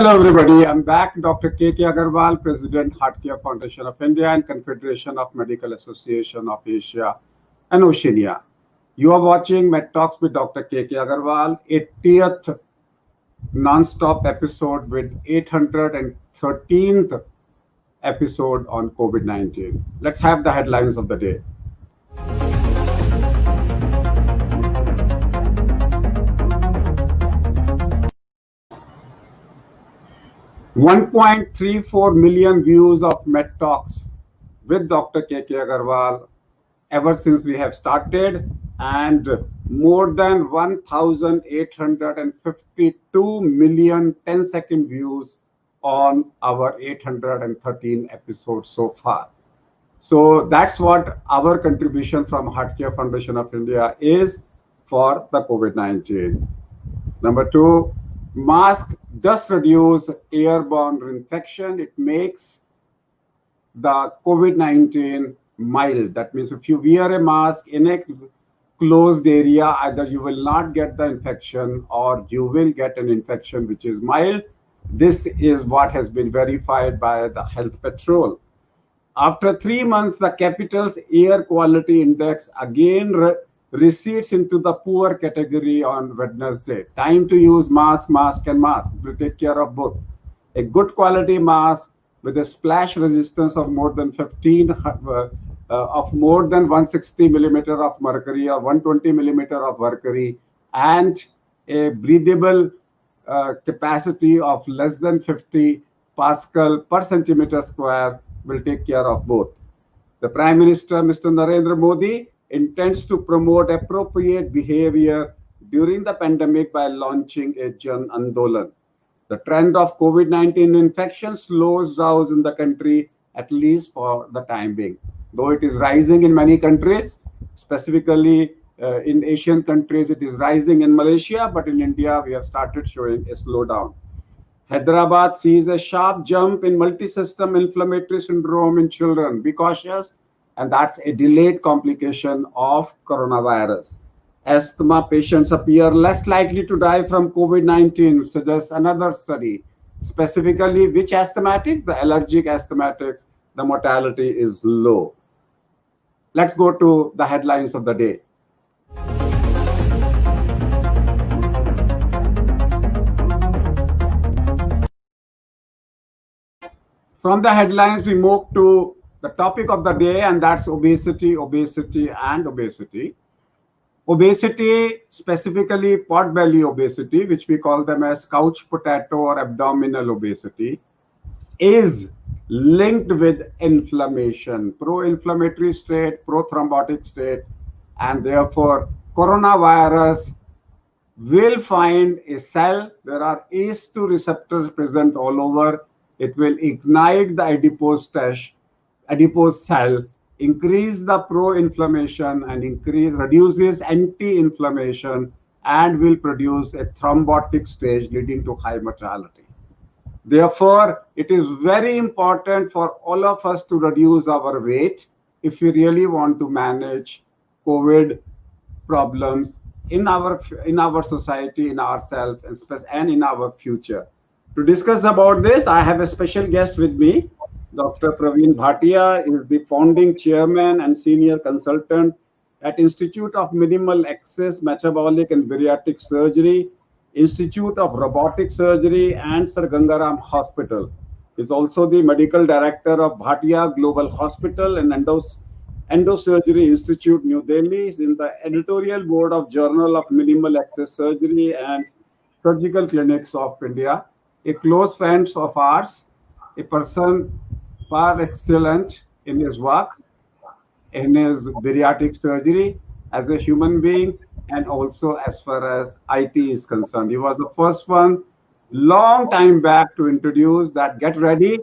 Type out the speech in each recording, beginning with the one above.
Hello, everybody. I'm back, Dr. K.K. Agarwal, President, HeartCare Foundation of India and Confederation of Medical Association of Asia and Oceania. You are watching Med Talks with Dr. K.K. Agarwal, 80th non-stop episode with 813th episode on COVID-19. Let's have the headlines of the day. 1.34 million views of Med Talks with Dr. K.K. Agarwal ever since we have started, and more than 1,852 million 10-second views on our 813 episodes so far. So that's what our contribution from HeartCare Foundation of India is for the COVID-19. Number two, mask does reduce airborne infection. It makes the COVID-19 mild. That means if you wear a mask in a closed area, either you will not get the infection or you will get an infection which is mild. This is what has been verified by the Health Patrol. After 3 months, the capital's air quality index again recedes into the poor category on Wednesday. Time to use mask, mask and mask. We'll take care of both. A good quality mask with a splash resistance of more than 160 millimeter of mercury or 120 millimeter of mercury, and a breathable capacity of less than 50 Pascal per centimeter square will take care of both. The Prime Minister, Mr. Narendra Modi, intends to promote appropriate behavior during the pandemic by launching a Jan Andolan. The trend of COVID-19 infection slows down in the country, at least for the time being. Though it is rising in many countries, specifically in Asian countries, it is rising in Malaysia, but in India, we have started showing a slowdown. Hyderabad sees a sharp jump in multisystem inflammatory syndrome in children. Be cautious. And that's a delayed complication of coronavirus. Asthma patients appear less likely to die from COVID-19, suggests another study. Specifically, which asthmatics? The allergic asthmatics, the mortality is low. Let's go to the headlines of the day. From the headlines, we move to the topic of the day, and that's obesity, obesity, and obesity. Obesity, specifically pot belly obesity, which we call them as couch potato or abdominal obesity, is linked with inflammation, pro-inflammatory state, pro-thrombotic state, and therefore coronavirus will find a cell. There are ACE2 receptors present all over. It will ignite the adipose cell, increase the pro-inflammation and reduces anti-inflammation, and will produce a thrombotic stage leading to high mortality. Therefore, it is very important for all of us to reduce our weight if we really want to manage COVID problems in our society, in ourselves, and in our future. To discuss about this, I have a special guest with me. Dr. Praveen Bhatia is the founding chairman and senior consultant at Institute of Minimal Access Metabolic and Bariatric Surgery, Institute of Robotic Surgery, and Sir Gangaram Hospital. He is also the medical director of Bhatia Global Hospital and Endosurgery Institute, New Delhi. He is in the editorial board of Journal of Minimal Access Surgery and Surgical Clinics of India. A close friend of ours, a person par excellence in his work, in his bariatric surgery as a human being, and also as far as IT is concerned. He was the first one long time back to introduce that. Get ready.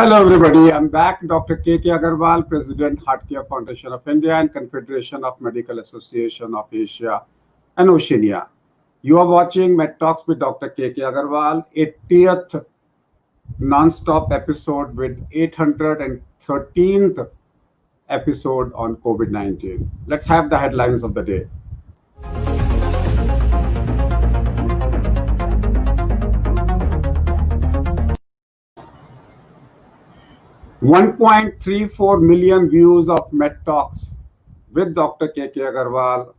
Hello, everybody. I'm back. Dr. K.K. Agarwal, President, HeartCare Foundation of India and Confederation of Medical Association of Asia and Oceania. You are watching Med Talks with Dr. K.K. Agarwal, 80th non-stop episode with 813th episode on COVID-19. Let's have the headlines of the day. 1.34 million views of Med Talks with Dr. K.K. Agarwal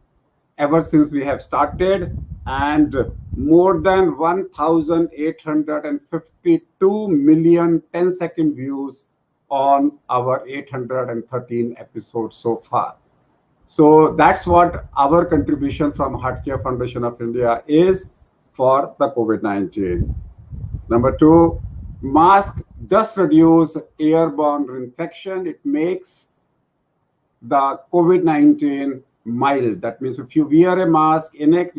ever since we have started, and more than 1,852 million 10-second views on our 813 episodes so far. So that's what our contribution from HeartCare Foundation of India is for the COVID-19. Number two, mask does reduce airborne infection. It makes the COVID-19 mild. That means if you wear a mask in a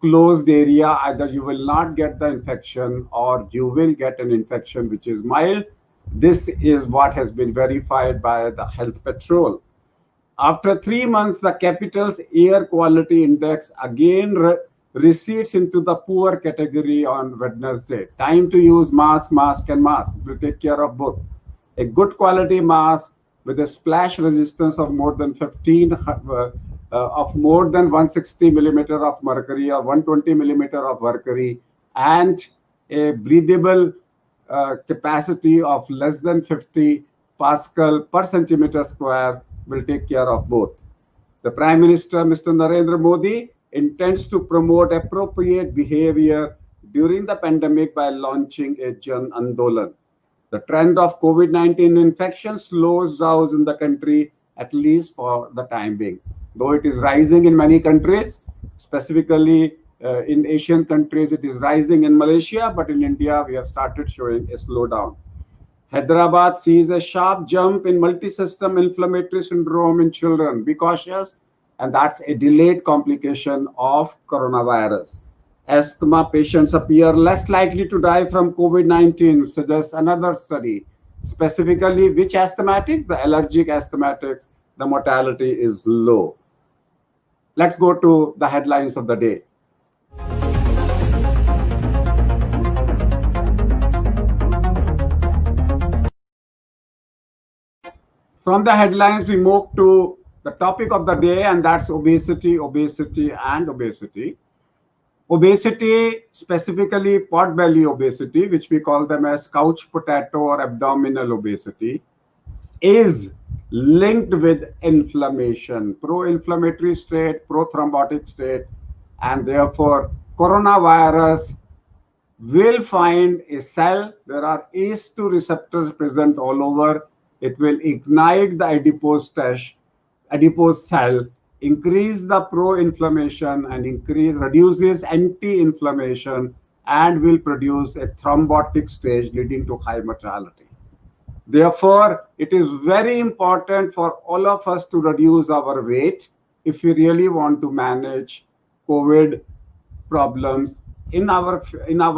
closed area, either you will not get the infection or you will get an infection which is mild. This is what has been verified by the Health Patrol. After 3 months, the capital's air quality index again recedes into the poor category on Wednesday. Time to use mask, mask and mask. We'll take care of both. A good quality mask with a splash resistance of more than 160 millimeter of mercury or 120 millimeter of mercury, and a breathable capacity of less than 50 Pascal per centimeter square will take care of both. The Prime Minister, Mr. Narendra Modi, intends to promote appropriate behavior during the pandemic by launching a Jan Andolan. The trend of COVID-19 infection slows down in the country, at least for the time being. Though it is rising in many countries, specifically in Asian countries, it is rising in Malaysia, but in India, we have started showing a slowdown. Hyderabad sees a sharp jump in multi-system inflammatory syndrome in children. Be cautious. And that's a delayed complication of coronavirus. Asthma patients appear less likely to die from COVID-19, suggests another study. Specifically, which asthmatics? The allergic asthmatics, the mortality is low. Let's go to the headlines of the day. From the headlines, we move to the topic of the day, and that's obesity, obesity, and obesity. Obesity, specifically pot belly obesity, which we call them as couch potato or abdominal obesity, is linked with inflammation, pro-inflammatory state, pro-thrombotic state, and therefore coronavirus will find a cell. There are ACE2 receptors present all over. It will ignite the adipose cell, increase the pro-inflammation and reduces anti-inflammation, and will produce a thrombotic stage leading to high mortality. Therefore, it is very important for all of us to reduce our weight if we really want to manage COVID problems in our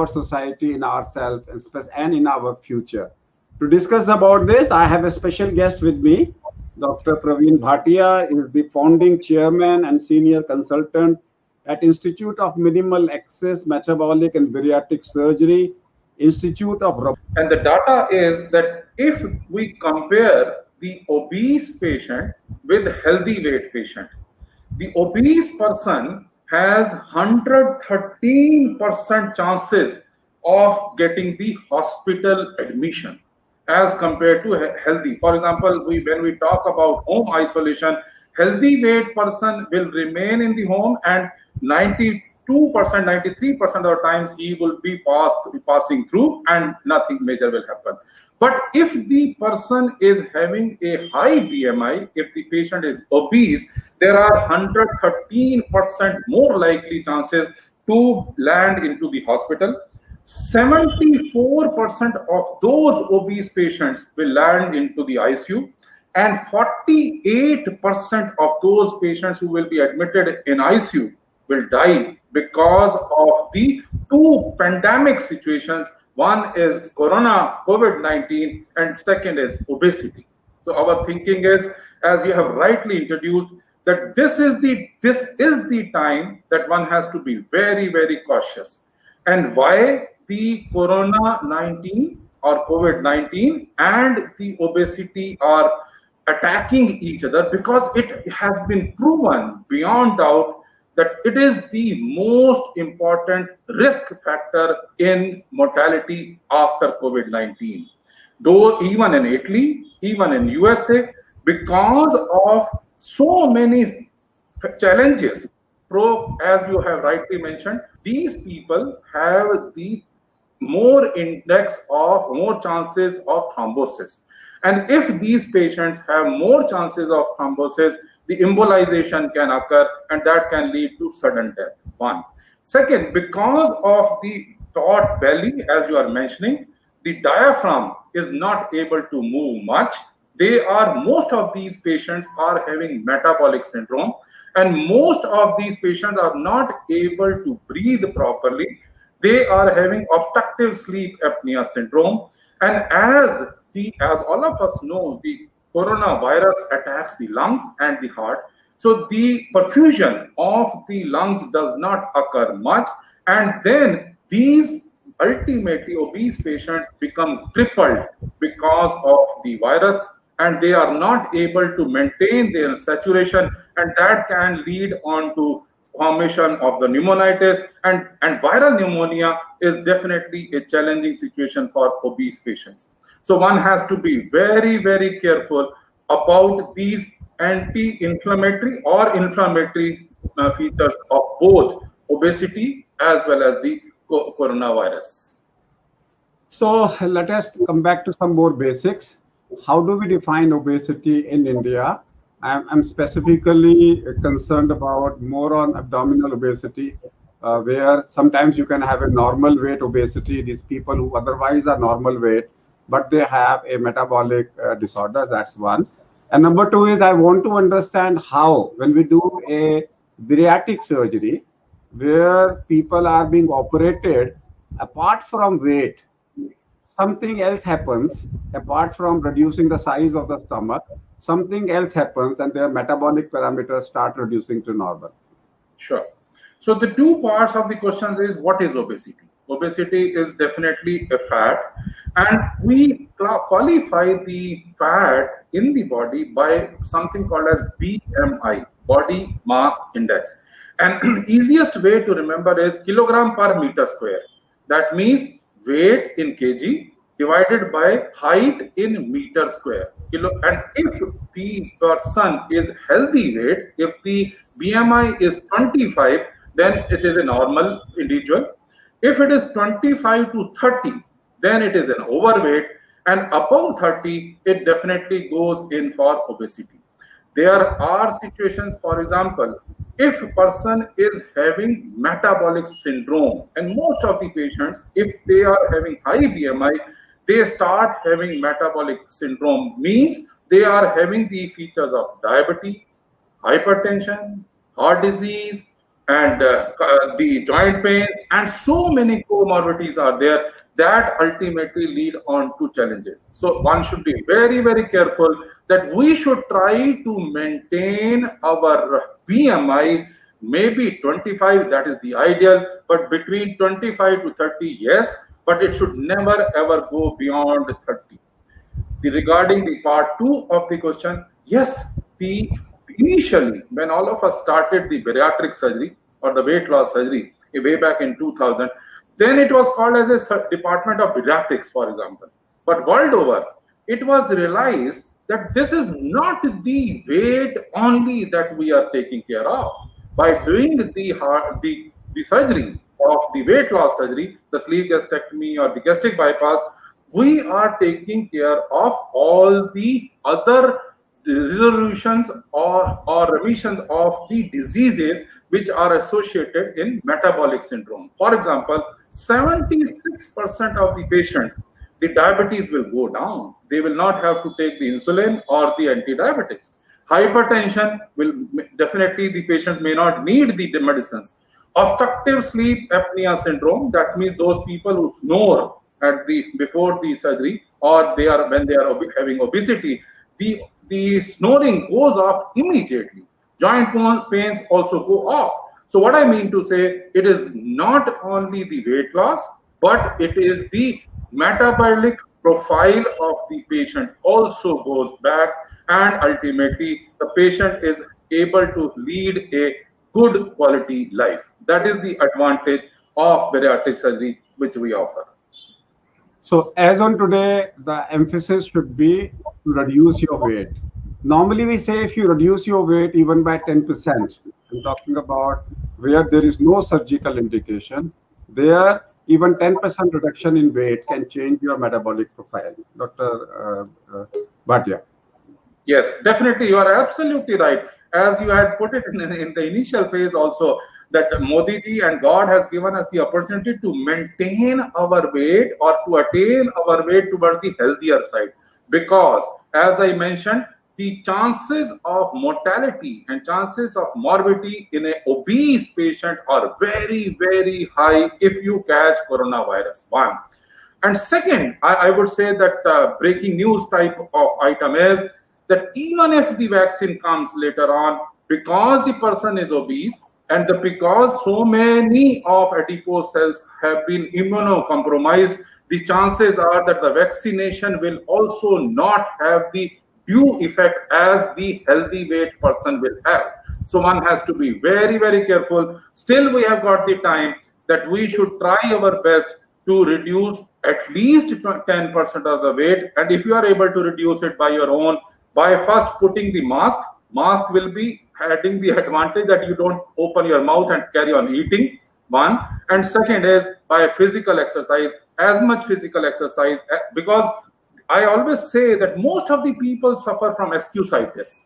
society, in ourselves, and in our future. To discuss about this, I have a special guest with me. Dr. Praveen Bhatia is the founding chairman and senior consultant at Institute of Minimal Access Metabolic and Bariatric Surgery, Institute of... And the data is that if we compare the obese patient with healthy weight patient, the obese person has 113% chances of getting the hospital admission as compared to healthy. For example, when we talk about home isolation, healthy weight person will remain in the home, and 92%, 93% of the times he will be passing through and nothing major will happen. But if the person is having a high BMI, if the patient is obese, there are 113% more likely chances to land into the hospital. 74% of those obese patients will land into the ICU, and 48% of those patients who will be admitted in ICU will die because of the two pandemic situations One is COVID-19, and second is obesity. So our thinking is, as you have rightly introduced, that this is the time that one has to be very, very cautious. And why the Corona-19 or COVID-19 and the obesity are attacking each other? Because it has been proven beyond doubt that it is the most important risk factor in mortality after COVID-19. Though even in Italy, even in USA, because of so many challenges, as you have rightly mentioned, these people have the more chances of thrombosis. And if these patients have more chances of thrombosis, the embolization can occur, and that can lead to sudden death. One. Second, because of the taut belly, as you are mentioning, the diaphragm is not able to move much. Most of these patients are having metabolic syndrome, and most of these patients are not able to breathe properly. They are having obstructive sleep apnea syndrome. And as all of us know, the coronavirus attacks the lungs and the heart. So the perfusion of the lungs does not occur much. And then these ultimately obese patients become crippled because of the virus, and they are not able to maintain their saturation, and that can lead on to formation of the pneumonitis, and viral pneumonia is definitely a challenging situation for obese patients. So one has to be very, very careful about these anti-inflammatory or inflammatory features of both obesity as well as the coronavirus. So let us come back to some more basics. How do we define obesity in India? I'm specifically concerned about more on abdominal obesity, where sometimes you can have a normal weight obesity, these people who otherwise are normal weight, but they have a metabolic disorder. That's one. And number two is, I want to understand how, when we do a bariatric surgery, where people are being operated, apart from weight, something else happens. Apart from reducing the size of the stomach, something else happens, and their metabolic parameters start reducing to normal. Sure. So the two parts of the questions is, what is obesity? Obesity is definitely a fat, and we qualify the fat in the body by something called as BMI, body mass index. And easiest way to remember is kilogram per meter square. That means weight in kg divided by height in meter square. And if the person is healthy weight, if the BMI is 25, then it is a normal individual. If it is 25 to 30, then it is an overweight, and above 30, it definitely goes in for obesity. There are situations, for example, if a person is having metabolic syndrome, and most of the patients, if they are having high BMI, they start having metabolic syndrome, means they are having the features of diabetes, hypertension, heart disease, and the joint pain, and so many comorbidities are there that ultimately lead on to challenges. So one should be very, very careful that we should try to maintain our BMI, maybe 25, that is the ideal, but between 25 to 30, yes, but it should never ever go beyond 30. Regarding the part two of the question, yes, initially, when all of us started the bariatric surgery or the weight loss surgery way back in 2000, then it was called as a department of pediatrics, for example. But world over, it was realized that this is not the weight only that we are taking care of. By doing the surgery of the weight loss surgery, the sleeve gastrectomy or the gastric bypass, we are taking care of all the other resolutions or remissions of the diseases which are associated in metabolic syndrome. For example, 76% of the patients, the diabetes will go down. They will not have to take the insulin or the antidiabetics. Hypertension will definitely, the patient may not need the medicines. Obstructive sleep apnea syndrome, that means those people who snore at the before the surgery, or when they are having obesity, the snoring goes off immediately. Joint pains also go off. So what I mean to say, it is not only the weight loss, but it is the metabolic profile of the patient also goes back, and ultimately the patient is able to lead a good quality life. That is the advantage of bariatric surgery which we offer. So as on today, the emphasis should be to reduce your weight. Normally we say if you reduce your weight even by 10%, I'm talking about where there is no surgical indication, there even 10% reduction in weight can change your metabolic profile. Dr. Bhatia. Yes, definitely. You are absolutely right. As you had put it in the initial phase also, that Modi ji and God has given us the opportunity to maintain our weight or to attain our weight towards the healthier side. Because, as I mentioned, the chances of mortality and chances of morbidity in an obese patient are very, very high if you catch coronavirus. One. And second, I would say that breaking news type of item is that even if the vaccine comes later on, because the person is obese and because so many of adipose cells have been immunocompromised, the chances are that the vaccination will also not have the due effect as the healthy weight person will have. So one has to be very, very careful. Still, we have got the time that we should try our best to reduce at least 10% of the weight. And if you are able to reduce it by your own, by first putting the mask will be having the advantage that you don't open your mouth and carry on eating, one. And second is by physical exercise, as much physical exercise, because I always say that most of the people suffer from excusitis.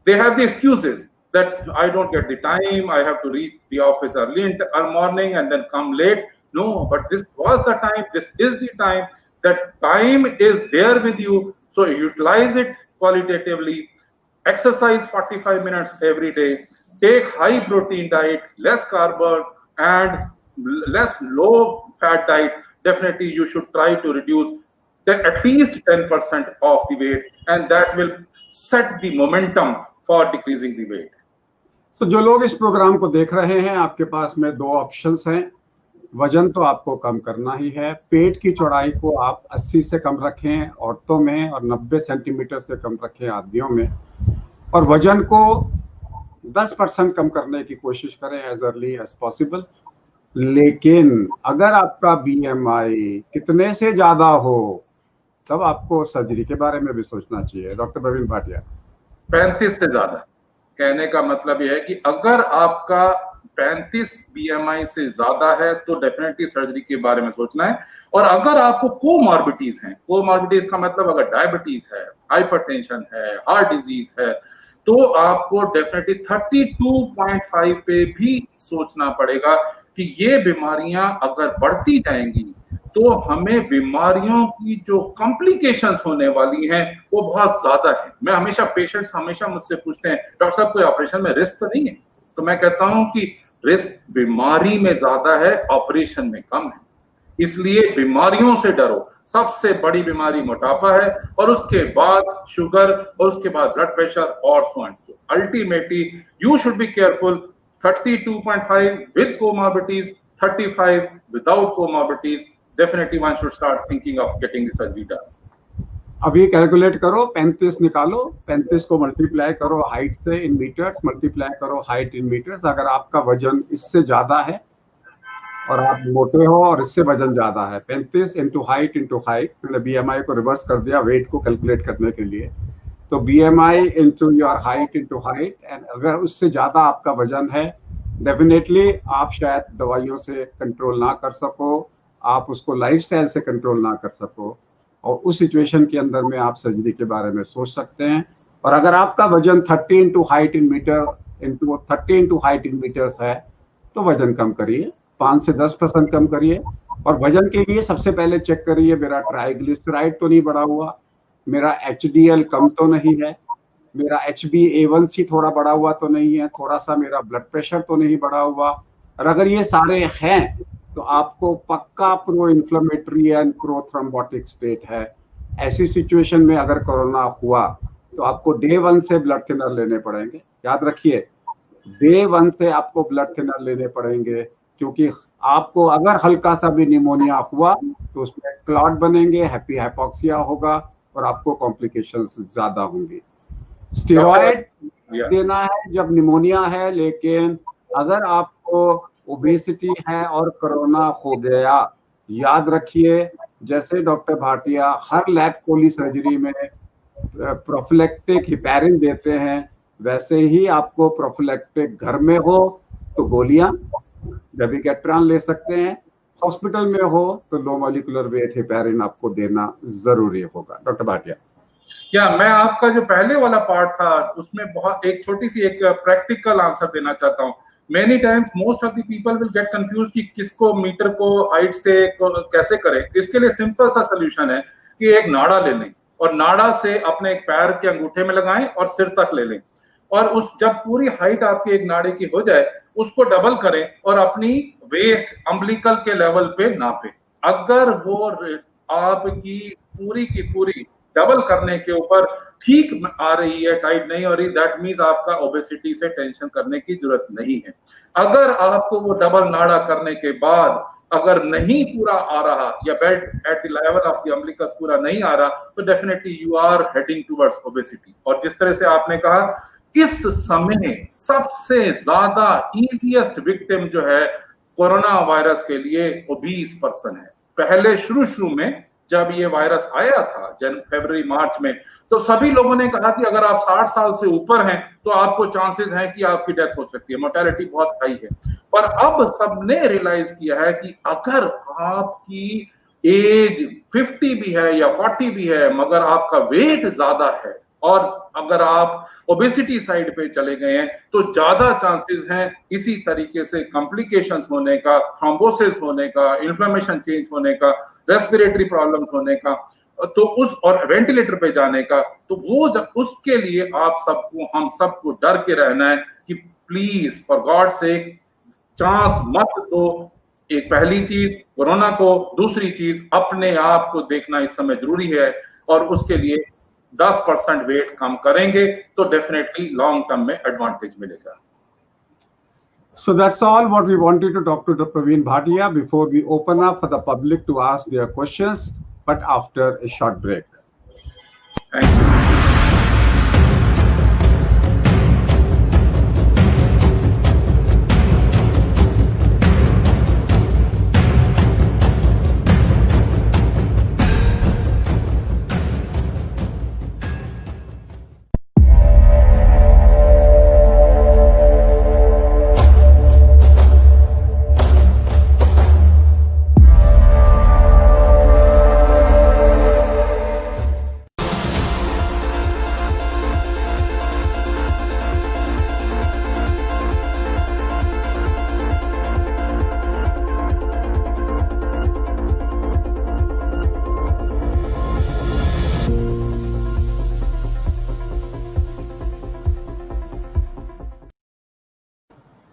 They have the excuses that I don't get the time, I have to reach the office early in the morning and then come late. No, but this was the time, this is the time, that time is there with you. So utilize it qualitatively, exercise 45 minutes every day, take high protein diet, less carb and less low fat diet. Definitely you should try to reduce at least 10% of the weight, and that will set the momentum for decreasing the weight. So जो लोग इस programme को देख रहे हैं, आपके पास में दो ऑप्शंस हैं. वजन तो आपको कम करना ही है. पेट की चौड़ाई को आप 80 से कम रखें औरतों में और 90 सेंटीमीटर से कम रखें आदमियों में, और वजन को 10% कम करने की कोशिश करें एज अर्ली एज पॉसिबल. लेकिन अगर आपका बीएमआई कितने से ज्यादा हो तब आपको सर्जरी के बारे में भी सोचना चाहिए. डॉक्टर प्रवीण भाटिया. 35 से ज्यादा कहने का मतलब यह है कि अगर आपका 35 बीएमआई से ज्यादा है तो डेफिनेटली सर्जरी के बारे में सोचना है. और अगर आपको कोमॉर्बिडिटीज हैं, कोमॉर्बिडिटीज का मतलब अगर डायबिटीज है, हाइपरटेंशन है, हार्ट डिजीज है, तो आपको डेफिनेटली 32.5 पे भी सोचना पड़ेगा कि ये बीमारियां अगर बढ़ती जाएंगी तो हमें बीमारियों की जो कॉम्प्लिकेशंस होने वाली हैं वो बहुत ज्यादा है. मैं हमेशा पेशेंट्स हमेशा मुझसे पूछते हैं, डॉक्टर साहब कोई ऑपरेशन में रिस्क तो नहीं है? तो मैं कहता हूं कि रिस्क बीमारी में ज्यादा है, ऑपरेशन में कम है. इसलिए बीमारियों से डरो. सबसे बड़ी बीमारी मोटापा है और उसके बाद शुगर और उसके बाद ब्लड प्रेशर और so and so. Ultimately you should be careful. 32.5 with comorbidities, 35 without comorbidities. Definitely one should start thinking of getting the surgery done. अभी कैलकुलेट करो, 35 निकालो, 35 को मल्टीप्लाई करो हाइट से इन मीटर्स, मल्टीप्लाई करो हाइट इन मीटर्स. अगर आपका वजन इससे ज्यादा है और आप मोटे हो और इससे वजन ज्यादा है, 35 इंटू हाइट, मैंने बीएमआई को रिवर्स कर दिया वेट को कैलकुलेट करने के लिए. तो BMI into your height into height, and अगर उससे ज्यादा आपका वजन है, डेफिनेटली आप शायद दवाइयों से कंट्रोल ना कर सको, आप उसको लाइफस्टाइल से कंट्रोल ना कर सको, और उस सिचुएशन के अंदर में आप सर्जरी के बारे में सोच सकते हैं. और अगर आपका वजन 30 इंटू हाइट इन मीटर्स है तो वजन कम करिए, 5 से 10% कम करिए. और वजन के लिए सबसे पहले चेक करिए मेरा ट्राइग्लिसराइड तो नहीं बढ़ा हुआ, मेरा HDL कम तो नहीं है, मेरा HbA1c थोड़ा बढ़ा हुआ तो नहीं है, थोड़ा सा मेरा ब्लड प्रेशर तो नहीं बढ़ा हुआ. और अगर ये सारे हैं तो आपको पक्का pro inflammatory and pro thrombotic state है। ऐसी सिचुएशन में अगर कोरोना हुआ तो आपको डे 1 से ब्लड थिनर लेने पड़ेंगे। याद रखिए, डे 1 से आपको ब्लड थिनर लेने पड़ेंगे, क्योंकि आपको अगर हल्का सा भी निमोनिया हुआ तो उसमें क्लॉट बनेंगे, हैप्पी हाइपोक्सिया होगा और आपको कॉम्प्लिकेशंस ज्यादा होंगी। स्टेरॉइड देना है जब निमोनिया है, लेकिन अगर आपको ओबेसिटी है और कोरोना हो गया, याद रखिए जैसे डॉक्टर भाटिया हर लैब कोली सर्जरी में प्रोफिलेक्टिक हिपैरिन देते हैं, वैसे ही आपको प्रोफिलेक्टिक घर में हो तो गोलियां डेबिकेट्रान ले सकते हैं, हॉस्पिटल में हो तो लो मॉलिक्यूलर वेट हिपैरिन आपको देना जरूरी होगा। डॉक्टर भाटिया, या मैं आपका जो पहले वाला पार्ट था उसमें बहुत एक छोटी सी एक प्रैक्टिकल आंसर देना चाहता हूँ। Many times most of the people will get confuse कि किसको मीटर को हाइट से कैसे करें। इसके लिए सिंपल सा सोल्यूशन है कि एक नाड़ा ले लें और नाड़ा से अपने एक पैर के अंगूठे में लगाएं और सिर तक ले लें, और उस जब पूरी हाइट आपकी एक नाड़े की हो जाए उसको डबल करें और अपनी वेस्ट अम्बिलिकल के लेवल पे नापें। अगर वो आपकी पूरी की पूरी डबल करने के ऊपर ठीक आ रही है, टाइट नहीं हो रही, दैट मीन्स आपका ओबेसिटी से टेंशन करने की जरूरत नहीं है। अगर आपको वो डबल नाड़ा करने के बाद अगर नहीं पूरा आ रहा या belt at the level of the umbilicus पूरा नहीं आ रहा तो definitely you are heading towards obesity. और जिस तरह से आपने कहा, इस समय सबसे ज्यादा इजीएस्ट विक्टिम जो है कोरोना वायरस के लिए ओबीस पर्सन है। पहले शुरू में जब ये वायरस आया था फरवरी मार्च में, तो सभी लोगों ने कहा कि अगर आप 60 साल से ऊपर हैं तो आपको चांसेस हैं कि आपकी डेथ हो सकती है, मोर्टेलिटी बहुत हाई है। पर अब सबने रियलाइज किया है कि अगर आपकी एज 50 भी है या 40 भी है मगर आपका वेट ज्यादा है और अगर आप ओबेसिटी साइड पे चले गए हैं तो ज्यादा चांसेस हैं इसी तरीके से कॉम्प्लिकेशंस होने का, थ्रोम्बोसिस होने का, इन्फ्लेमेशन चेंज होने का, रेस्पिरेटरी प्रॉब्लम होने का, तो उस और वेंटिलेटर पे जाने का। तो वो जब उसके लिए आप सबको, हम सबको डर के रहना है कि please for God sake chance मत दो। एक पहली चीज कोरोना को, दूसरी चीज अपने आप को देखना इस समय जरूरी है, और उसके लिए 10% वेट कम करेंगे तो डेफिनेटली लॉन्ग टर्म में एडवांटेज मिलेगा। So that's all what we wanted to talk to Dr. Praveen Bhatia before we open up for the public to ask their questions, but after a short break. Thank you.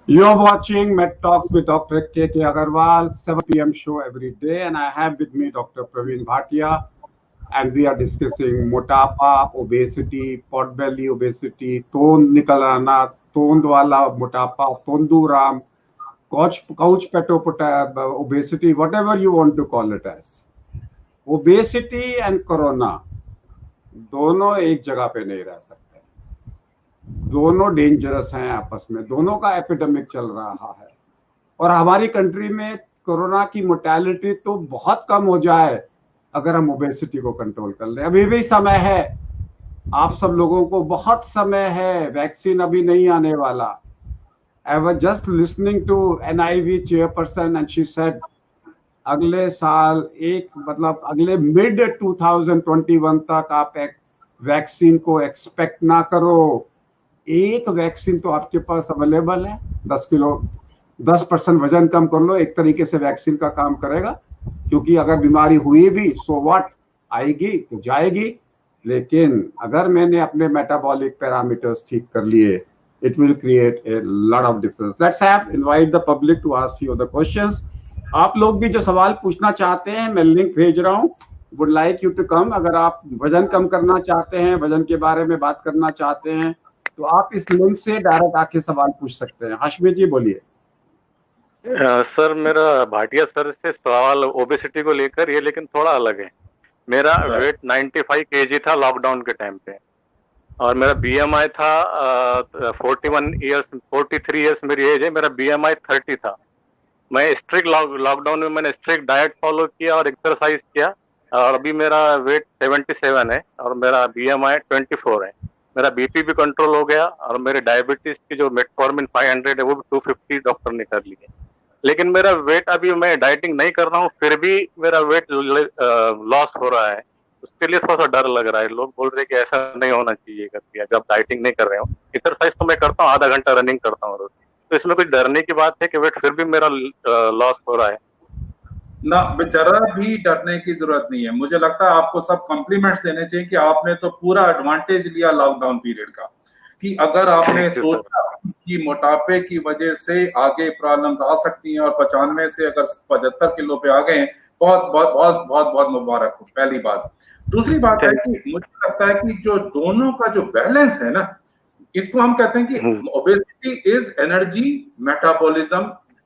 You're watching Med Talks with Dr. K.K. Agarwal, 7 p.m. show every day, and I have with me Dr. Praveen Bhatia, and we are discussing motapa, obesity, pot belly obesity, tond nikal aana, tond wala motapa, tonduram, couch peto obesity, whatever you want to call it as. Obesity and corona दोनों एक जगह पे नहीं रह सकते, दोनों dangerous हैं आपस में, दोनों का एपिडेमिक चल रहा है। और हमारी कंट्री में कोरोना की मोर्टेलिटी तो बहुत कम हो जाए अगर हम ओबेसिटी को कंट्रोल कर लें। अभी भी समय है, आप सब लोगों को बहुत समय है, वैक्सीन अभी नहीं आने वाला। I was just listening to NIV chairperson and she said अगले साल अगले मिड 2021 तक आप एक वैक्सीन को एक्सपेक्ट ना करो। एक वैक्सीन तो आपके पास अवेलेबल है, 10% वजन कम कर लो, एक तरीके से वैक्सीन का काम करेगा। क्योंकि अगर बीमारी हुई भी सो व्हाट, आएगी तो जाएगी, लेकिन अगर मैंने अपने मेटाबॉलिक पैरामीटर्स ठीक कर लिए, it will create a lot of difference. Let's invite the public to ask you the questions. आप लोग भी जो सवाल पूछना चाहते हैं, मैं लिंक भेज रहा हूँ, would like you to come. अगर आप वजन कम करना चाहते हैं, वजन के बारे में बात करना चाहते हैं, तो आप इस लिंक से डायरेक्ट आके सवाल पूछ सकते हैं। हाशमी जी बोलिए। सर मेरा भाटिया सर से सवाल ओबेसिटी को लेकर ये, लेकिन थोड़ा अलग है। मेरा वेट 95 केजी था लॉकडाउन के टाइम पे, और मेरा बीएमआई था 41 ईयर्स, 43 ईयर्स मेरी एज है, मेरा बीएमआई 30 था। मैं स्ट्रिक्ट लॉकडाउन में मैंने स्ट्रिक्ट डाइट फॉलो किया और एक्सरसाइज किया, और अभी मेरा वेट 77 है और मेरा बीएमआई 24 है। मेरा बीपी भी कंट्रोल हो गया, और मेरे डायबिटीज की जो मेटफॉर्मिन 500 है वो भी 250 डॉक्टर ने कर ली है। लेकिन मेरा वेट, अभी मैं डाइटिंग नहीं कर रहा हूँ फिर भी मेरा वेट लॉस हो रहा है। उसके लिए थोड़ा सा डर लग रहा है। लोग बोल रहे हैं कि ऐसा नहीं होना चाहिए करके, जब डाइटिंग नहीं कर रहे हो। एक्सरसाइज तो मैं करता हूँ, आधा घंटा रनिंग करता हूँ रोज, तो इसमें कुछ डरने की बात है कि वेट फिर भी मेरा लॉस हो रहा है? ना, जरा भी डरने की जरूरत नहीं है। मुझे लगता है आपको सब कॉम्प्लीमेंट्स देने चाहिए कि आपने तो पूरा एडवांटेज लिया लॉकडाउन पीरियड का, कि अगर आपने सोचा कि मोटापे की वजह से आगे प्रॉब्लम्स आ सकती हैं और 95 से अगर 75 किलो पे आ गए, बहुत बहुत बहुत बहुत बहुत मुबारक हो, पहली बात। दूसरी बात है कि मुझे लगता है कि जो दोनों का जो बैलेंस है ना, इसको हम कहते हैं कि obesity is energy metabolism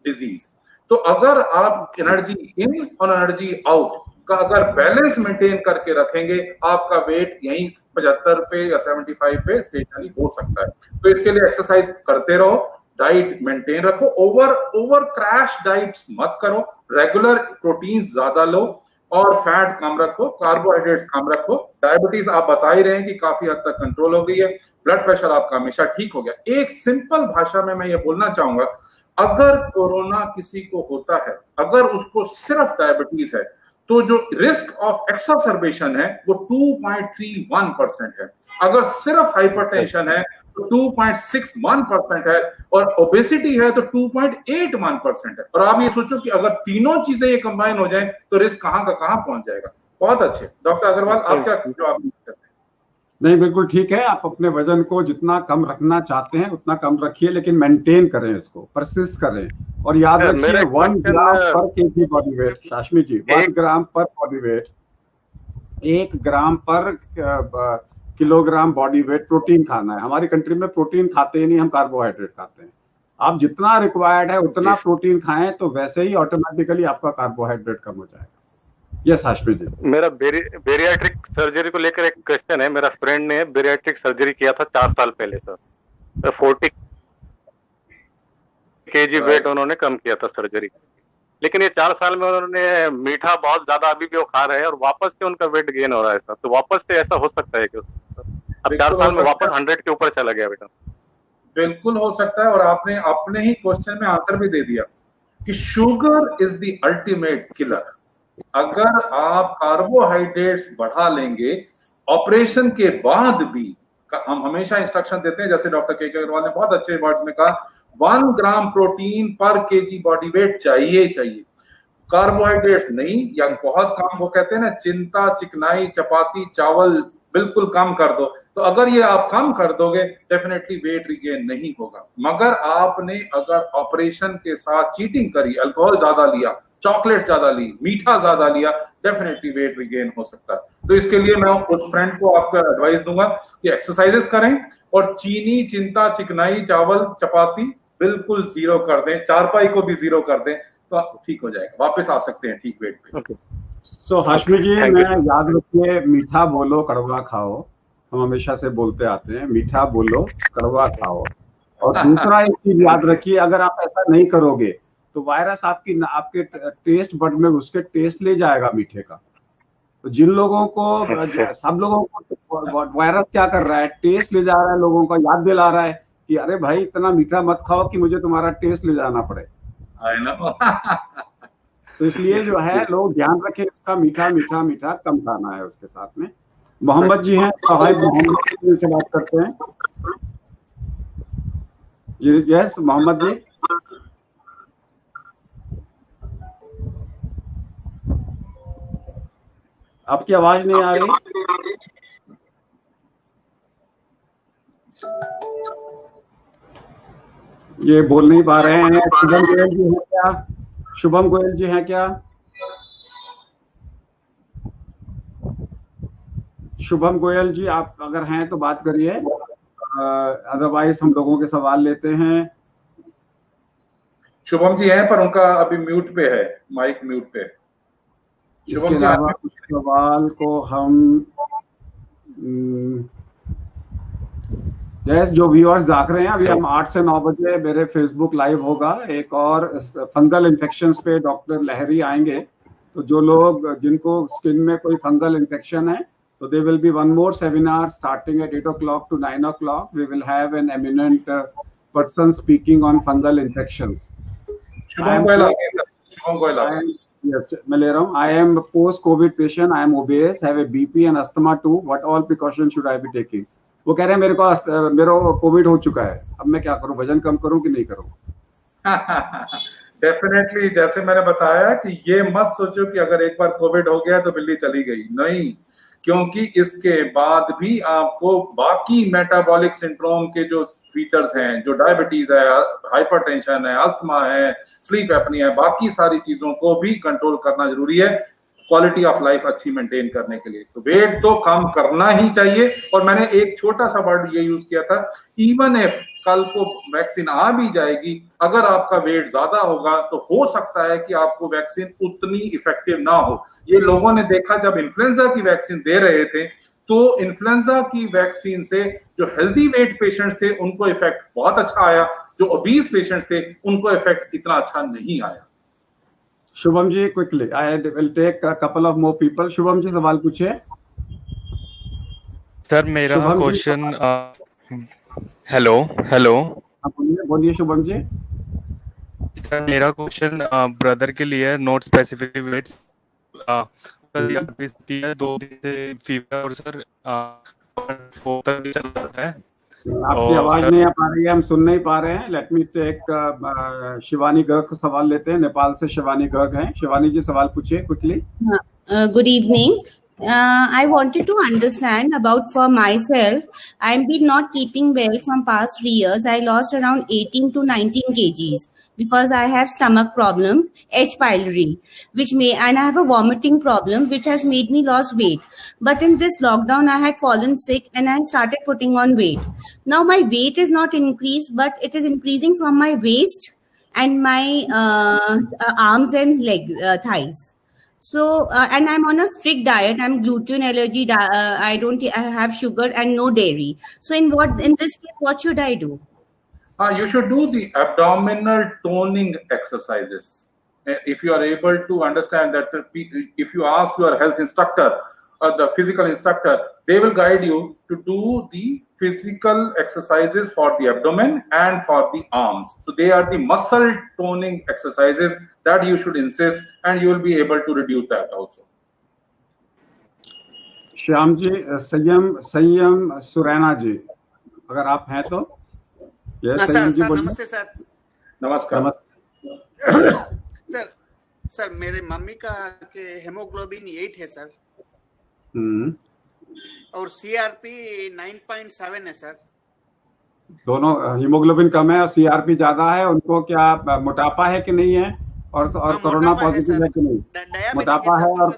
disease. तो अगर आप एनर्जी इन और एनर्जी आउट का अगर बैलेंस मेंटेन करके रखेंगे, आपका वेट यहीं 75 पे या 75 पे स्टेशनरी हो सकता है। तो इसके लिए एक्सरसाइज करते रहो, डाइट मेंटेन रखो, ओवर क्रैश डाइट्स मत करो, रेगुलर प्रोटीन ज्यादा लो और फैट कम रखो, कार्बोहाइड्रेट्स कम रखो। डायबिटीज आप बता ही रहे हैं कि काफी हद तक कंट्रोल हो गई है, ब्लड प्रेशर आपका हमेशा ठीक हो गया। एक सिंपल भाषा में मैं ये बोलना चाहूंगा, अगर कोरोना किसी को होता है, अगर उसको सिर्फ डायबिटीज है, तो जो रिस्क ऑफ एक्सरसर्बेशन है वो 2.31% है। अगर सिर्फ हाइपरटेंशन है तो 2.61% है, और ओबेसिटी है तो 2.81% है। और आप ये सोचो कि अगर तीनों चीजें ये कंबाइन हो जाएं तो रिस्क कहां का कहां पहुंच जाएगा। बहुत अच्छे डॉक्टर अग्रवाल, आप क्या जवाब देते हैं? नहीं, बिल्कुल ठीक है। आप अपने वजन को जितना कम रखना चाहते हैं उतना कम रखिए, लेकिन मेंटेन करें, इसको परसिस्ट करें। और याद रखिए 1 ग्राम पर केजी बॉडी वेट, शाशमी जी, 1 ग्राम पर बॉडी वेट, 1 ग्राम पर किलोग्राम बॉडी वेट प्रोटीन खाना है। हमारी कंट्री में प्रोटीन खाते ही नहीं, हम कार्बोहाइड्रेट खाते हैं। आप जितना रिक्वायर्ड है उतना प्रोटीन खाएं, तो वैसे ही ऑटोमेटिकली आपका कार्बोहाइड्रेट कम हो जाएगा। यस हाशमी जी। मेरा बेरियाट्रिक सर्जरी को लेकर एक क्वेश्चन है। मेरा फ्रेंड ने बेरियाट्रिक सर्जरी किया था 4 साल पहले सर, 40 केजी वेट उन्होंने कम किया था सर्जरी, लेकिन ये 4 साल में उन्होंने मीठा बहुत ज्यादा अभी भी वो खा रहे हैं और वापस से उनका वेट गेन हो रहा है सर। तो वापस से ऐसा हो सकता है कि अब 4 साल में वापस 100 के ऊपर चला गया बेटा? बिल्कुल हो सकता है, और आपने अपने ही क्वेश्चन में आंसर भी दे दिया कि sugar is the ultimate killer. अगर आप कार्बोहाइड्रेट्स बढ़ा लेंगे ऑपरेशन के बाद भी, हम हमेशा इंस्ट्रक्शन देते हैं, जैसे डॉक्टर के अग्रवाल ने बहुत अच्छे वर्ड्स में कहा, 1 ग्राम प्रोटीन पर केजी बॉडी वेट चाहिए कार्बोहाइड्रेट्स नहीं, या बहुत कम। वो कहते हैं ना, चिंता, चिकनाई, चपाती, चावल बिल्कुल कम कर दो। तो अगर ये आप कम कर दोगे, डेफिनेटली वेट रिगेन नहीं होगा। मगर आपने अगर ऑपरेशन के साथ चीटिंग करी, अल्कोहल ज्यादा लिया, चॉकलेट ज्यादा ली, मीठा ज्यादा लिया, डेफिनेटली वेट रिगेन हो सकता है। तो इसके लिए मैं उस फ्रेंड को आपको एडवाइस दूंगा कि एक्सरसाइजेस करें और चीनी, चिंता, चिकनाई, चावल, चपाती बिल्कुल जीरो कर दें, चारपाई को भी जीरो कर दें, तो ठीक हो जाएगा, वापस आ सकते हैं ठीक वेट पे। सो हाशमी जी, मैं याद रखिए, मीठा बोलो कड़वा खाओ, हम हमेशा से बोलते आते हैं, मीठा बोलो कड़वा खाओ। और दूसरा एक चीज याद रखिए, अगर आप ऐसा नहीं करोगे तो वायरस आपके टेस्ट बड में उसके टेस्ट ले जाएगा मीठे का। तो जिन लोगों को, सब लोगों को वायरस क्या कर रहा है, टेस्ट ले जा रहा है, लोगों का याद दिला रहा है कि अरे भाई इतना मीठा मत खाओ कि मुझे तुम्हारा टेस्ट ले जाना पड़े। तो इसलिए जो है, लोग ध्यान रखें इसका, मीठा मीठा मीठा कम खाना है उसके साथ में। मोहम्मद जी हैं, साहिब मोहम्मद से बात करते हैं। यस मोहम्मद जी। आपकी आवाज नहीं आ रही। ये बोल नहीं पा रहे हैं। शुभम देव जी हैं क्या? शुभम गोयल जी हैं क्या? शुभम गोयल जी आप अगर हैं तो बात करिए, अदरवाइज हम लोगों के सवाल लेते हैं। शुभम जी हैं पर उनका अभी म्यूट पे है, माइक म्यूट पे है। इसके अलावा कुछ सवाल को हम जो व्यूअर्स देख रहे हैं, अभी हम 8 से 9 बजे मेरे फेसबुक लाइव होगा एक और फंगल इन्फेक्शंस पे डॉक्टर लहरी आएंगे। तो जो लोग जिनको स्किन में कोई फंगल इन्फेक्शन है, so there will be one more seminar starting at 8 o'clock to 9 o'clock. We will have an eminent person speaking on fungal infections. Shubham Goyal, yes, मैं ले रहा हूँ। I am a post-COVID patient. I am obese, have a BP and asthma too. What all precautions should I be taking? वो कह रहे हैं मेरे Covid हो चुका है, अब मैं क्या करूं, वजन कम करूं कि नहीं करूं? डेफिनेटली, जैसे मैंने बताया कि ये मत सोचो कि अगर एक बार कोविड हो गया तो बिल्ली चली गई, नहीं, क्योंकि इसके बाद भी आपको बाकी मेटाबॉलिक सिंड्रोम के जो फीचर्स हैं, जो डायबिटीज है, हाइपरटेंशन है, अस्थमा है, स्लीप एपनिया है, बाकी सारी चीजों को भी कंट्रोल करना जरूरी है क्वालिटी ऑफ लाइफ अच्छी मेंटेन करने के लिए। तो वेट तो कम करना ही चाहिए। और मैंने एक छोटा सा वर्ड ये यूज किया था, इवन इफ कल को वैक्सीन आ भी जाएगी, अगर आपका वेट ज्यादा होगा तो हो सकता है कि आपको वैक्सीन उतनी इफेक्टिव ना हो। ये लोगों ने देखा जब इन्फ्लुएंजा की वैक्सीन दे रहे थे, तो इन्फ्लुएंजा की वैक्सीन से जो हेल्दी वेट पेशेंट्स थे उनको इफेक्ट बहुत अच्छा आया, जो ओबीज पेशेंट्स थे उनको इफेक्ट इतना अच्छा नहीं आया। Shubham ji quickly, I will take a couple of more people. Shubham ji सवाल पूछिए। सर मेरा क्वेश्चन, हेलो बोलिए शुभम जी। सर मेरा क्वेश्चन ब्रदर के लिए, नॉट स्पेसिफिक वेट्स, 2 दिन से फीवर और सर 4 तक भी चल रहा है। आपकी आवाज नहीं आ पा रही है, हम सुन नहीं पा रहे हैं। Let me take Shivani Garg का सवाल लेते हैं। नेपाल से शिवानी गर्ग हैं। शिवानी जी सवाल पूछिए quickly. Good evening. I wanted to understand about for myself. I've been not keeping well from past 3 years. I lost around 18 to 19 kgs because I have stomach problem, H. pylori, and I have a vomiting problem which has made me lose weight. But in this lockdown, I had fallen sick and I started putting on weight. Now my weight is not increased, but it is increasing from my waist and my arms and thighs. So, and I'm on a strict diet. I'm gluten allergy. I have sugar and no dairy. So in this case, what should I do? You should do the abdominal toning exercises. If you are able to understand that, if you ask your health instructor or the physical instructor, they will guide you to do the physical exercises for the abdomen and for the arms. So they are the muscle toning exercises that you should insist, and you will be able to reduce that also. Shyam ji, Sanyam Suraina जी, अगर आप हैं तो। Sir नमस्ते sir. नमस्कार। Sir मेरे mummy का के haemoglobin 8 है सर, और सीआरपी 9.7 है सर। दोनों हीमोग्लोबिन कम है और सीआरपी ज्यादा है। उनको क्या मोटापा है कि नहीं है, और कोरोना पॉजिटिव है कि नहीं? मोटापा है और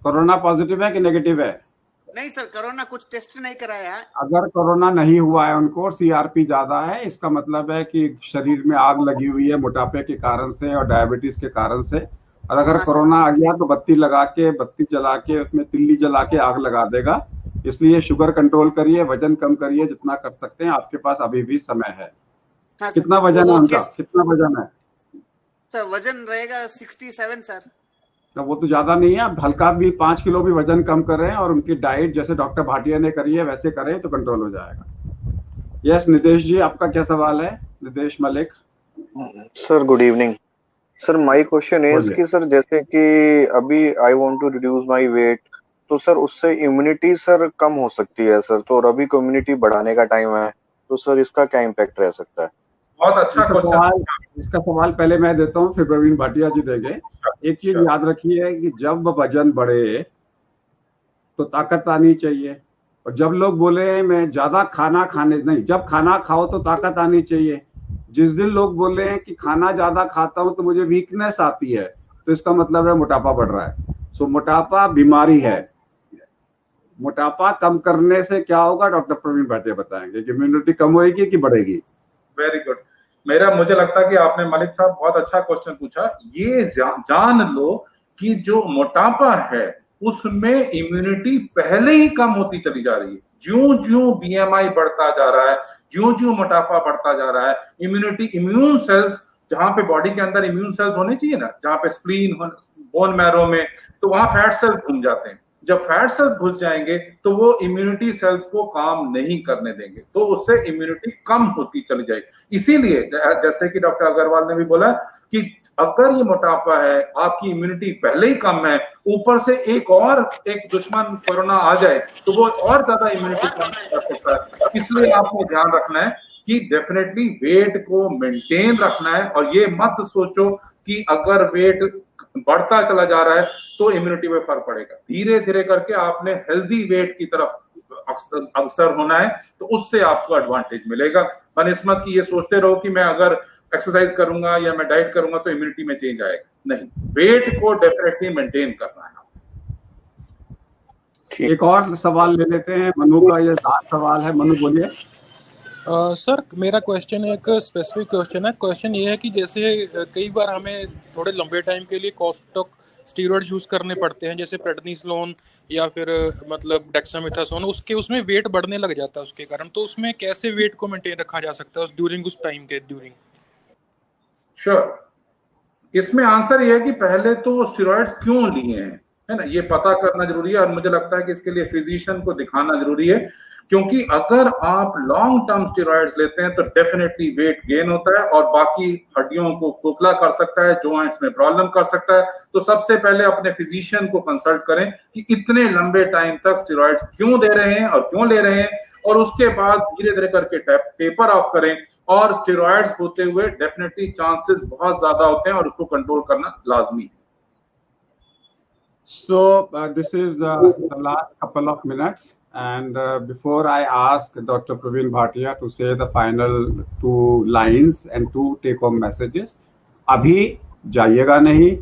कोरोना पॉजिटिव है कि नेगेटिव है? नहीं सर, कोरोना कुछ टेस्ट नहीं कराया। अगर कोरोना नहीं हुआ है उनको, सीआरपी ज्यादा है, इसका मतलब है कि शरीर में आग लगी हुई है मोटापे के कारण से और डायबिटीज के कारण से। और अगर कोरोना आ गया तो बत्ती जला के उसमें तिल्ली जला के आग लगा देगा। इसलिए शुगर कंट्रोल करिए, वजन कम करिए जितना कर सकते हैं। आपके पास अभी भी समय है। कितना वजन है उनका? कितना वजन है सर? वजन रहेगा 67 सर। तो वो तो ज्यादा नहीं है। आप हल्का भी 5 किलो भी वजन कम कर रहे हैं और उनकी डाइट जैसे डॉक्टर भाटिया ने करी है वैसे करें तो कंट्रोल हो जाएगा। यस निदेश जी, आपका क्या सवाल है? Nidesh Malik sir, good evening sir. My question is कि सर जैसे कि अभी I want to reduce my weight, तो सर उससे इम्यूनिटी सर कम हो सकती है सर, तो अभी इम्यूनिटी बढ़ाने का टाइम है, तो सर इसका क्या इम्पैक्ट रह सकता है? बहुत अच्छा क्वेश्चन। इसका सवाल पहले मैं देता हूँ, फिर प्रवीण भाटिया जी देंगे। एक चीज याद रखिए कि जब वजन बढ़े तो ताकत आनी चाहिए। और जब लोग बोले मैं ज्यादा खाना खाने नहीं, जब खाना खाओ तो ताकत आनी चाहिए। जिस दिन लोग बोल रहे हैं कि खाना ज्यादा खाता हूं तो मुझे वीकनेस आती है, तो इसका मतलब है मोटापा बढ़ रहा है। सो मोटापा बीमारी है। मोटापा कम करने से क्या होगा, डॉक्टर प्रवीण भाटिया बताएंगे कि इम्यूनिटी कम होगी कि बढ़ेगी। Very good. मुझे लगता है कि आपने मलिक साहब बहुत अच्छा क्वेश्चन पूछा। ये जान लो कि जो मोटापा है उसमें इम्यूनिटी पहले ही कम होती चली जा रही है। ज्यों ज्यों बीएमआई बढ़ता जा रहा है, ज्यों ज्यों मोटापा बढ़ता जा रहा है, इम्यून सेल्स, जहां पे बॉडी के अंदर इम्यून सेल्स होने चाहिए ना, जहां पे स्प्लीन, बोन मैरो में, तो वहां फैट सेल्स घूम जाते हैं। जब फैट सेल्स घुस जाएंगे तो वो इम्यूनिटी सेल्स को काम नहीं करने देंगे, तो उससे इम्यूनिटी कम होती चली जाएगी। इसीलिए जैसे कि डॉक्टर अग्रवाल ने भी बोला कि अगर ये मोटापा है, आपकी इम्यूनिटी पहले ही कम है, ऊपर से एक दुश्मन कोरोना आ जाए तो वो और ज्यादा इम्यूनिटी कम कर सकता है। इसलिए आपको ध्यान रखना है कि डेफिनेटली वेट को मेंटेन रखना है, और ये मत सोचो कि अगर वेट बढ़ता चला जा रहा है तो इम्यूनिटी में फर्क पड़ेगा। धीरे धीरे करके आपने हेल्दी वेट की तरफ अक्सर होना है, तो उससे आपको एडवांटेज मिलेगा। बनस्बत की ये सोचते रहो कि मैं अगर एक्सरसाइज करूंगा या मैं डाइट करूंगा तो इम्यूनिटी में चेंज आएगा, नहीं, वेट को डेफिनेटली मेंटेन करना है। एक और सवाल ले लेते हैं, मनु का ये सवाल है। मनु बोलिए। सर मेरा क्वेश्चन एक स्पेसिफिक क्वेश्चन है। क्वेश्चन ये है कि जैसे कई बार हमें थोड़े लंबे टाइम के लिए कॉर्टिकोस्टेरॉइड यूज करने पड़ते हैं, जैसे प्रेडनिसोलोन या फिर मतलब डेक्सामेथासोन, उसमें वेट बढ़ने लग जाता है उसके कारण, तो उसमें कैसे वेट को मेंटेन रखा जा सकता है ड्यूरिंग उस टाइम के ड्यूरिंग? श्योर। इसमें आंसर ये है कि पहले तो स्टेरॉइड्स क्यों लिए हैं, है ना, ये पता करना जरूरी है, और मुझे लगता है कि इसके लिए फिजिशियन को दिखाना जरूरी है, क्योंकि अगर आप लॉन्ग टर्म स्टेरॉइड्स लेते हैं तो डेफिनेटली वेट गेन होता है और बाकी हड्डियों को खोखला कर सकता है, जॉइंट्स में प्रॉब्लम कर सकता है। तो सबसे पहले अपने फिजिशियन को कंसल्ट करें कि इतने लंबे टाइम तक स्टेरॉइड्स क्यों दे रहे हैं और क्यों ले रहे हैं, और उसके बाद धीरे धीरे करके टेपर ऑफ करें। और स्टेरॉइड्स होते हुए डेफिनेटली चांसेस बहुत ज्यादा होते हैं और उसको कंट्रोल करना लाजमी है। So this is the last couple of minutes, and before I ask Dr. Praveen Bhatia to say the final 2 lines and 2 take-home messages, अभी जाइएगा नहीं,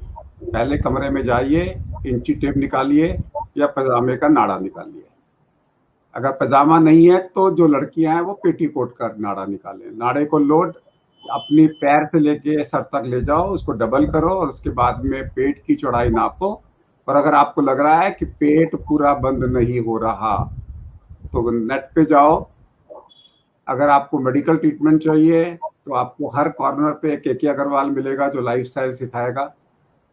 पहले कमरे में जाइए, इंची टेप निकालिए या पैजामे का नाड़ा निकालिए। अगर पैजामा नहीं है तो जो लड़कियां हैं वो पेटीकोट का नाड़ा निकालें। नाड़े को लोड अपनी पैर से लेके सर तक ले जाओ, उसको डबल करो और उसके बाद में पेट की चौड़ाई नापो। और अगर आपको लग रहा है कि पेट पूरा बंद नहीं हो रहा तो नेट पे जाओ। अगर आपको मेडिकल ट्रीटमेंट चाहिए तो आपको हर कॉर्नर पे के अग्रवाल मिलेगा जो लाइफस्टाइल सिखाएगा।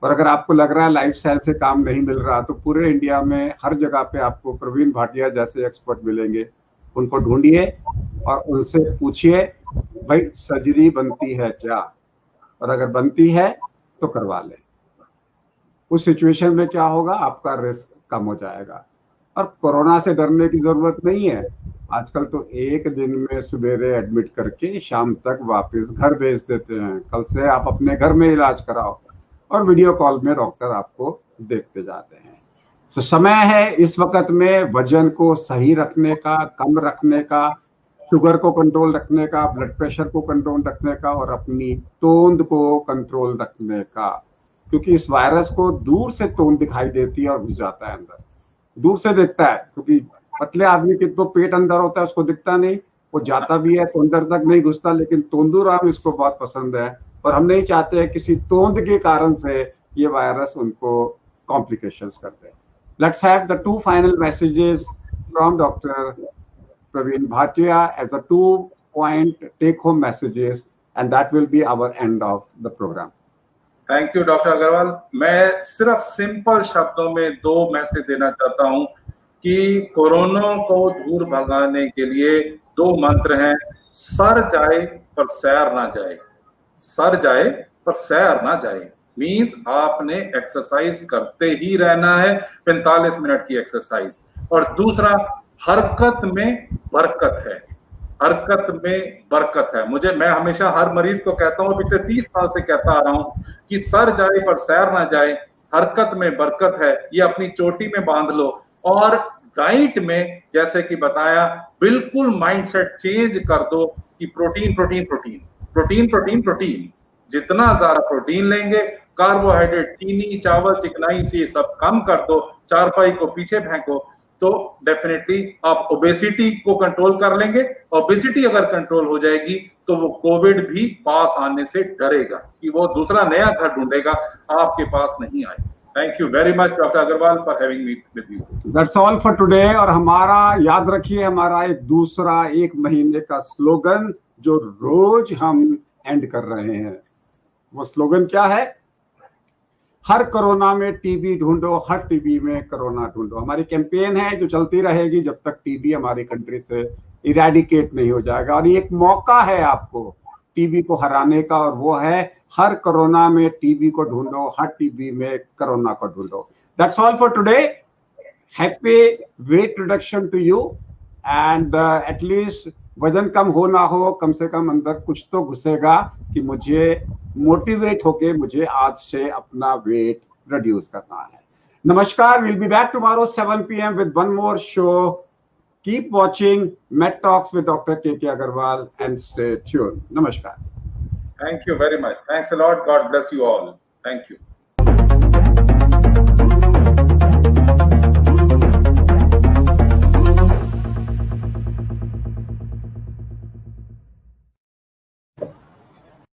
और अगर आपको लग रहा है लाइफस्टाइल से काम नहीं मिल रहा तो पूरे इंडिया में हर जगह पे आपको प्रवीण भाटिया जैसे एक्सपर्ट मिलेंगे। उनको ढूंढिए और उनसे पूछिए भाई सर्जरी बनती है क्या, और अगर बनती है तो करवा लें। उस सिचुएशन में क्या होगा, आपका रिस्क कम हो जाएगा। और कोरोना से डरने की जरूरत नहीं है। आजकल तो एक दिन में सवेरे एडमिट करके शाम तक वापस घर भेज देते हैं। कल से आप अपने घर में इलाज कराओ और वीडियो कॉल में डॉक्टर आपको देखते जाते हैं। तो समय है इस वक्त में वजन को सही रखने का, कम रखने का, शुगर को कंट्रोल रखने का, ब्लड प्रेशर को कंट्रोल रखने का और अपनी तोंद को कंट्रोल रखने का। क्योंकि इस वायरस को दूर से तोंद दिखाई देती है और घुस जाता है अंदर, दूर से दिखता है। क्योंकि पतले आदमी के तो पेट अंदर होता है, उसको दिखता नहीं, वो जाता भी है तो अंदर तक नहीं घुसता, लेकिन तोंदूराम इसको बहुत पसंद है और हम नहीं चाहते हैं किसी तोंद के कारण से ये वायरस उनको कॉम्प्लिकेशंस करते हैं। Let's have the 2 final messages from doctor Praveen Bhatia as a 2-point take-home messages, and that will be our end of the program. Thank you doctor Agarwal. मैं सिर्फ सिंपल शब्दों में 2 मैसेज देना चाहता हूं कि कोरोना को दूर भगाने के लिए 2 मंत्र हैं। सर जाए पर सैर ना जाए, सर जाए पर सैर ना जाए मींस आपने एक्सरसाइज करते ही रहना है, 45 मिनट की एक्सरसाइज। और दूसरा, हरकत में बरकत है, हरकत में बरकत है। मैं हमेशा हर मरीज को कहता हूं, पिछले 30 साल से कहता आ रहा हूं कि सर जाए पर सैर ना जाए, हरकत में बरकत है, ये अपनी चोटी में बांध लो। और डाइट में जैसे कि बताया, बिल्कुल माइंडसेट चेंज कर दो कि protein protein protein protein protein protein, जितना ज्यादा प्रोटीन लेंगे, कार्बोहाइड्रेट, चीनी, चावल, चिकनाई से ये सब कम कर दो, चारपाई को पीछे फेंको, तो डेफिनेटली आप ओबेसिटी को कंट्रोल कर लेंगे। ओबेसिटी अगर कंट्रोल हो जाएगी तो वो कोविड भी पास आने से डरेगा कि वो दूसरा नया घर ढूंढेगा, आपके पास नहीं आए। Thank you very much doctor Agarwal for having me with you. That's all for today. और हमारा याद रखिए, हमारा एक दूसरा 1 महीने का स्लोगन जो रोज हम एंड कर रहे हैं, वो स्लोगन क्या है? हर कोरोना में टीबी ढूंढो, हर टीबी में कोरोना ढूंढो। हमारी कैंपेन है जो चलती रहेगी जब तक टीबी हमारी कंट्री से इरेडिकेट नहीं हो जाएगा। और ये एक मौका है आपको टीबी को हराने का, और वो है हर कोरोना में टीबी को ढूंढो, हर टीबी में कोरोना को ढूंढो। That's all for today. Happy weight reduction to you, and at least वजन कम हो ना हो, कम से कम अंदर कुछ तो घुसेगा कि मुझे मोटिवेट होके मुझे आज से अपना वेट रिड्यूस करना है। नमस्कार। Will be back tomorrow 7 PM with one more show. Keep watching Med Talks with Dr. K.K. Agarwal and stay tuned. Namaskar. Thank you very much. Thanks a lot. God bless you all. Thank you.